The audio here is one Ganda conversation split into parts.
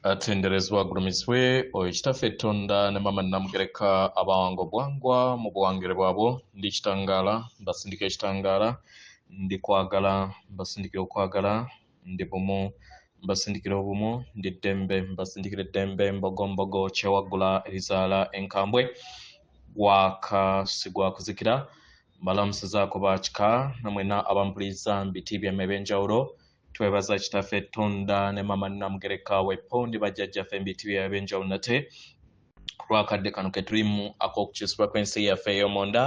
atenderezwa gulumiswe oyo kitaffe Tonda ne mama Namugereka abawango bwangwa mu buwangire bwabo ndi kitangala mbasindika ekitangala ndi kwagala mbasindikira okwagala ndi bumu mbasindikira obumu ndi ddembe mbasindikira eddembe mbogo kyewagula erizaala enkambwe gwaka sigwa kuzikira mbalamusizaako bakika namwena abampuliriza mbiti byemme ebyenjawulo twebaza kitaffe Tonda ne mama Namugereka wepondi bajjajjaffe mbiti by'ebyenjawulo nate kulwakadde kano ke tulimu ak'okukyusibwa kw'ensi yaffe ey'omonda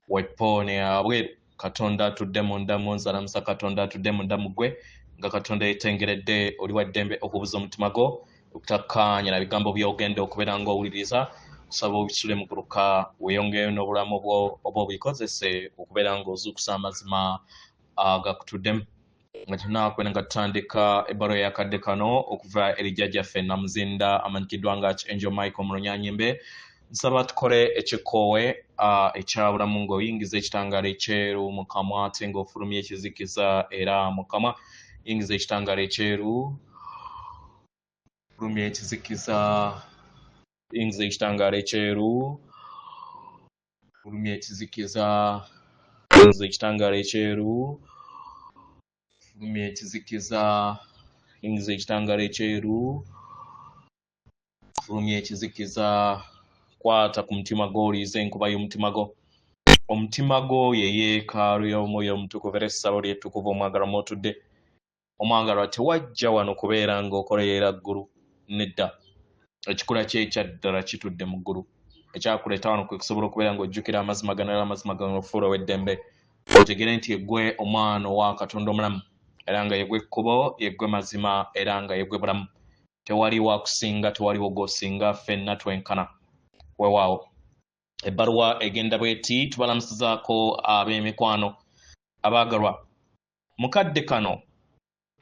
wepone yabweru Katonda atudde munda mu nzalamusa Katonda atudde munda mu ggwe nga Katonda yeetengeredde oli wa ddembe okubuza omutima gwo okutakkaanya na bigambo by'ogenda okubeera ng'owuliriza kusaba obisule mu guluka weeyongeyo n'obulamu bwo oba obikozese okubeera ng'ozuukusa amazima agakutuddemu nga tunaakwena nga tutandika ebbaluwa yakadde kano okuva eri jjajjaffe Namuzinda amanyikiddwa nga Angel Michael Mulonyanyimbe nsaba tukole ekikoowe ekyabulamu ng'oyingiza ekitangaala ekyeru mu kamwa ate ng'ofulumya ekizikiza era mu kamwa yingiza ekitangaala ekyeru fulumya ekizikiza yingiza ekitangaala ekyeru fulumya ekizikiza yingiza ekitangaala ekyeru fulumya ekizikiza yingiza ekitangaala ekyeru fulumya ekizikiza kwata ku mutima gwo oliiza enkuba y'omutima gwo omutima gwo ye yeekaalu y'omwoyo omutukuvu era essabo lyettukuvu omwagalwa mw'otudde omwagalwa tewajja wano kubeera ng'okolerera ggulu nedda ekikula kye ekyaddala kitudde mu ggulu ekyakuleeta wano kwe kusobola okubeera ng'ojjukira amazima gano era amazima gano ofuula ow'eddembe otegere nti yeggwe omwana owa Katonda omulamu era nga yeggwe ekkubo yeggwe mazima era nga yeggwe bulamu tewali wakusinga tewaliwo gw'osinga ffenna twenkana weewaawo ebbaluwa egenda bweti tubalamusizaako ab'emikwano abaagalwa mukadde kano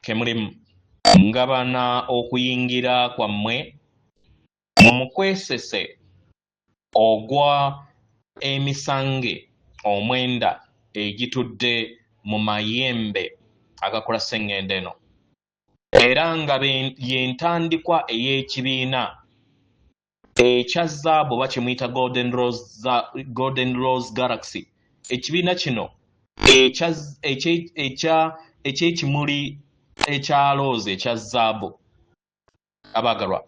ke mulimu ngabana okuyingira kwammwe mu mukwesese ogwa emisange omwenda egitudde mu mayembe agakola sseŋŋendo eno era nga y'entandikwa ey'ekibiina ekya zaabu oba kimuyita Golden Rose Galaxy ekibiina kino eky'ekimuli ekya loozi ekya zaabu abaagalwa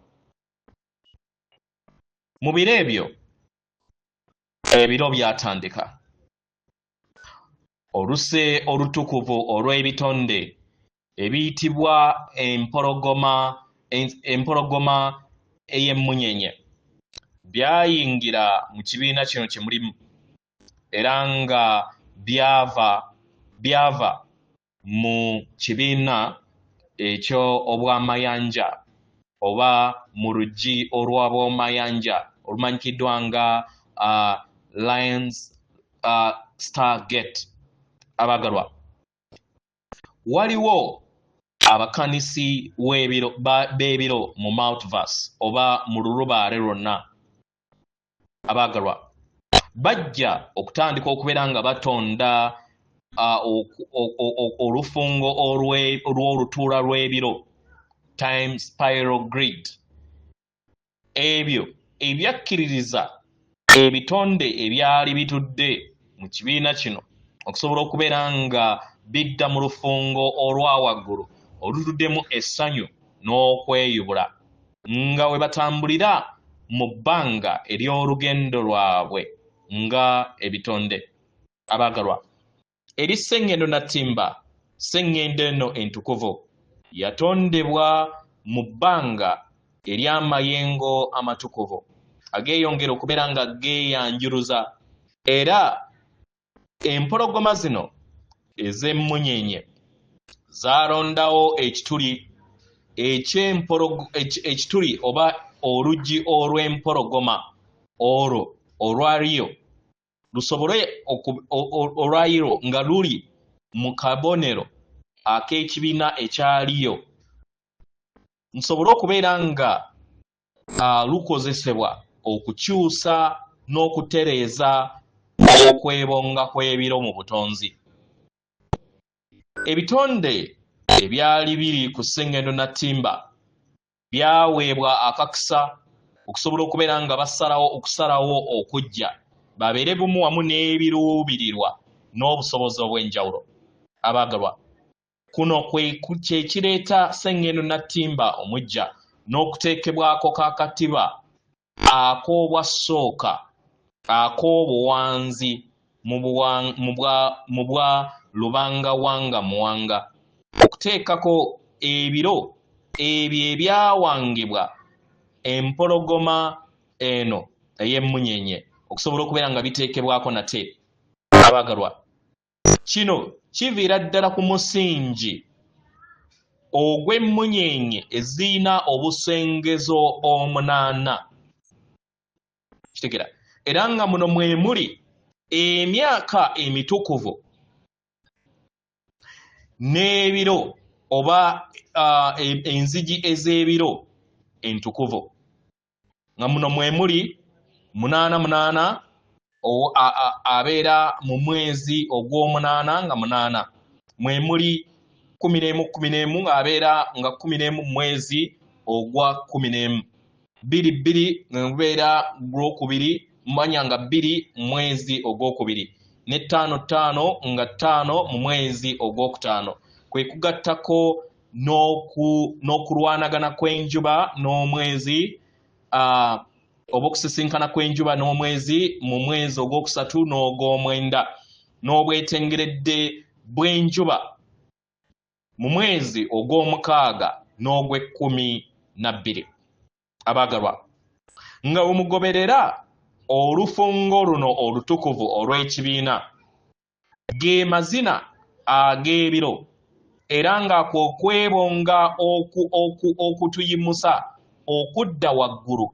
mu biro ebyo ebiro byatandika oluse olutukuvu olw'ebitonde ebiyitibwa empologoma ey'emmunyenye byayingira mu kibiina kino kye mulimu era nga byava mu kibiina ekyo obwamayanja oba mu luggi olw'ab'omayanja olumanyikiddwa nga Lions Star Gate abaagalwa waliwo abakanisi b'ebiro mu multiverse oba mu lulubaale lwonna abaagalwa bajja okutandika okubeera nga batonda olufungo olw'olutuula lw'ebiro time spiral grid ebyo ebyakkiririza ebitonde ebyali bitudde mu kibiina kino okusobola okubeera nga bidda mu lufungo olwawaggulu olutuddemu essanyu n'okweyubula nga we batambulira mu bbanga ery'olugendo lwabwe nga ebitonde abaagalwa eri sseŋŋendo nattimba sseŋŋendo eno entukuvu yatondebwa mu bbanga ery'amayengo amatukuvu ageeyongera okubeera nga geeyanjuluza era empologoma zino ez'emmunyenye zaalondawo ekituli oba oluggi olw'empologoma olwo olwaliyo lusobole olwaliyo nga luli mu kabonero ak'ekibiina ekyaliyo nsobole okubeera nga lukozesebwa okukyusa n'okutereeza okwebonga kw'ebiro mu butonzi ebitonde ebyali biri ku sseŋŋendo nattimba byaweebwa akakisa okusobola okubeera nga okusalawo okujja babeere bumu wamu n'ebiruubirirwa n'obusobozi obw'enjawulo. Abaagalwa, kuno kye kireeta Ssenngendo Nattimba omujja n'okuteekebwako kaakatiba ak'obwasooka ak'obuwanzi mu bwa Lubangawanga Muwanga, okuteekako ebiro ebyo ebyawangibwa empologoma eno ey'emmunyenye okusobola okubeera nga biteekebwako nate. Abaagalwa, kino kiviira ddala ku musingi ogw'emmunyenye ezirina obusengezo 8. Kitegera era nga muno mwe muli emyaka emitukuvu n'ebiro oba enzigi ez'ebiro entukuvu, nga muno mwe muli 88 abeera mu mwezi ogw'omunaana nga 8, mwe muli 11 ng'abeera nga 11 mu mwezi ogwa 11, 22 ng'abeera Gwokubiri mumanya nga 2 mu mwezi ogwokubiri, ne 5 nga 5 mu mwezi ogwokutaano, kwe kugattako n'okulwanagana kw'enjuba n'omwezi oba okusisinkana kw'enjuba n'omwezi mu mwezi ogwokusatu n'ogw'omwenda, n'obwetengeredde bw'enjuba mu mwezi ogw'omukaaga n'ogw'ekkumi-na-bbiri. Abaagalwa, nga bwemugoberera olufungo luno olutukuvu olw'ekibiina, ge mazina ag'ebiro, era ng'ako okwebonga okutuyimusa okudda waggulu,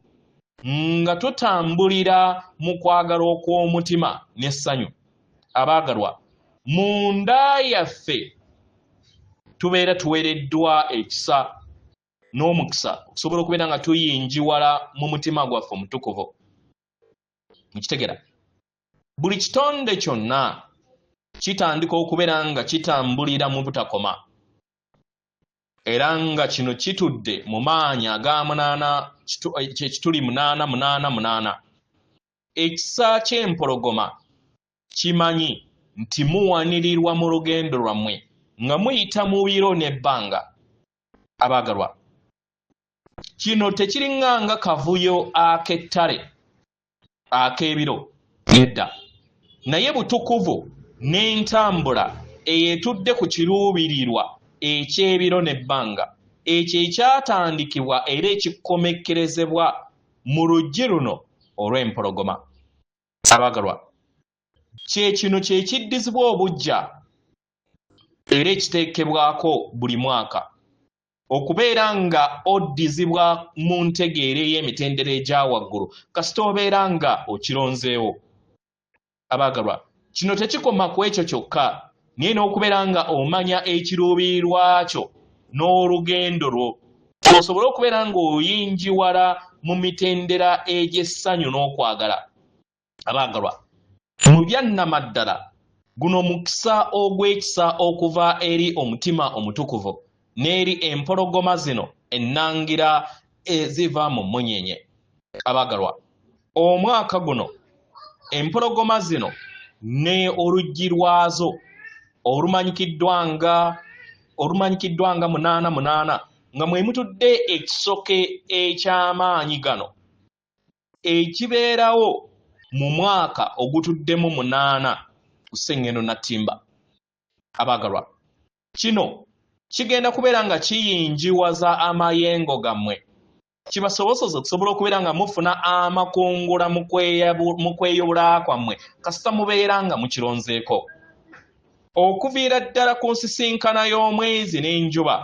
nga tutambulira mu kwagala okw'omutima n'essanyu. Abaagalwa, munda yaffe tubeera tuweereddwa ekisa n'omukisa okusobola okubeera nga tuyinjiwala mu mutima gwaffe omutukuvu. Mukitegera, buli kitonde kyonna kitandika okubeera nga kitambulira mu butakoma, era nga kino kitudde mu maanyi aga 8 kyekituli 888. Ekisa ky'empologoma kimanyi nti muwanirirwa mu lugendo lwammwe nga muyita mu biro n'ebbanga. Abaagalwa, kino tekiringanga kavuyo ak'ettale ak'ebiro nedda, naye butukuvu n'entambula eyetudde ku kiruubirirwa eky'ebiro n'ebbanga, ekyo ekyatandikibwa era ekikomekkerezebwa mu luggi luno olw'empologoma. Abaagalwa, kino kye kiddizibwa obujja era ekiteekebwako buli mwaka okubeera nga oddizibwa mu ntegeera ey'emitendera egya waggulu kasita obeera nga okironzeewo. Abaagalwa, kino tekikoma ku ekyo kyokka, naye n'okubeera nga omanya ekiruubirirwa kyo n'olugendo lwo, osobole okubeera nga oyinjiwala mu mitendera egy'essanyu n'okwagala. Abaagalwa, mu byannamaddala guno mukisa ogw'ekisa okuva eri omutima omutukuvu n'eri empologoma zino ennangira eziva mu mmunyenye. Abaagalwa, omwaka guno empologoma zino ne oluggi lwazo olumanyikiddwa nga 888 nga mwe mutudde ekisoke eky'amaanyi gano ekibeerawo mu mwaka ogutuddemu 8 ku Ssenngendo Nattimba. Abaagalwa, kino kigenda kubeera nga kiyinjiwaza amayengo gammwe, kibasobozesa okusobola okubeera nga mufuna amakungula mu kweyobula kwammwe kasita mubeera nga mukironzeeko. Okuviira ddala ku nsisinkana y'omwezi n'enjuba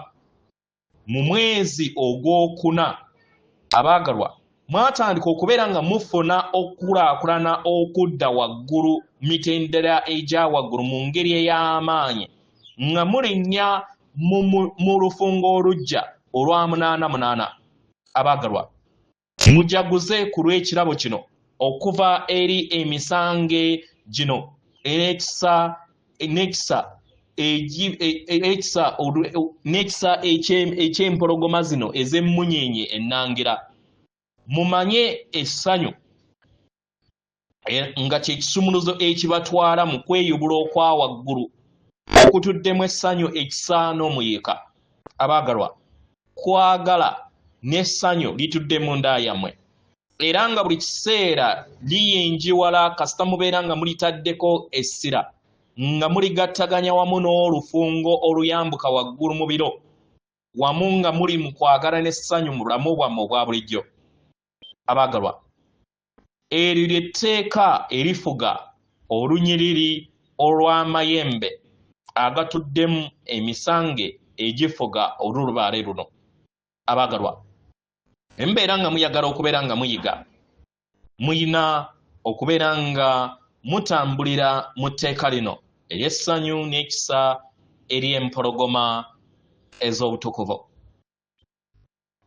mu mwezi ogwokuna, abaagalwa, mwatandika okubeera nga mufuna okukulaakulana okudda waggulu mitendera egya waggulu mu ngeri ey'amaanyi nga mulinnya mu lufungo olujja olwa 888. Abaagalwa, mujaguze ku lw'ekirabo kino okuva eri emisange gino n'ekisa n'ekisa eky'empologoma zino ez'emmunyenye ennangira mumanye essanyu nga kye kisumuluzo ekibatwala mu kweyubula okwa waggulu okutuddemu essanyu ekisa n'omuyiika. Abaagalwa, kwagala n'essanyu litudde mu nda yammwe era nga buli kiseera liyinjiwala kasita mubeera nga mulitaddeko essira nga muligattaganya wamu n'olufungo oluyambuka waggulu mu biro wamu nga muli mu kwagala n'essanyu mu bulamu bwammwe obwa bulijjo. Abaagalwa, eryo ly'etteeka erifuga olunyiriri olw'amayembe agatuddemu emisange egifuga olulubaale luno. Abaagalwa, embeera nga muyagala okubeera nga muyiga, muyina okubeera nga mutambulira mu tteeka lino ery'essanyu n'ekisa ery'empologoma ez'obutukuvu.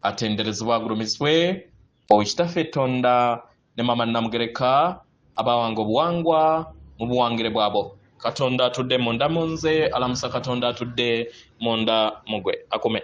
Atenderezebwa agulumizibwe Kitaffe Tonda ne Maama Namugereka abawanga obuwangwa mu buwangire bwabo. Katonda atudde munda mu nze, alamusa Katonda atudde munda mu gwe. Akume.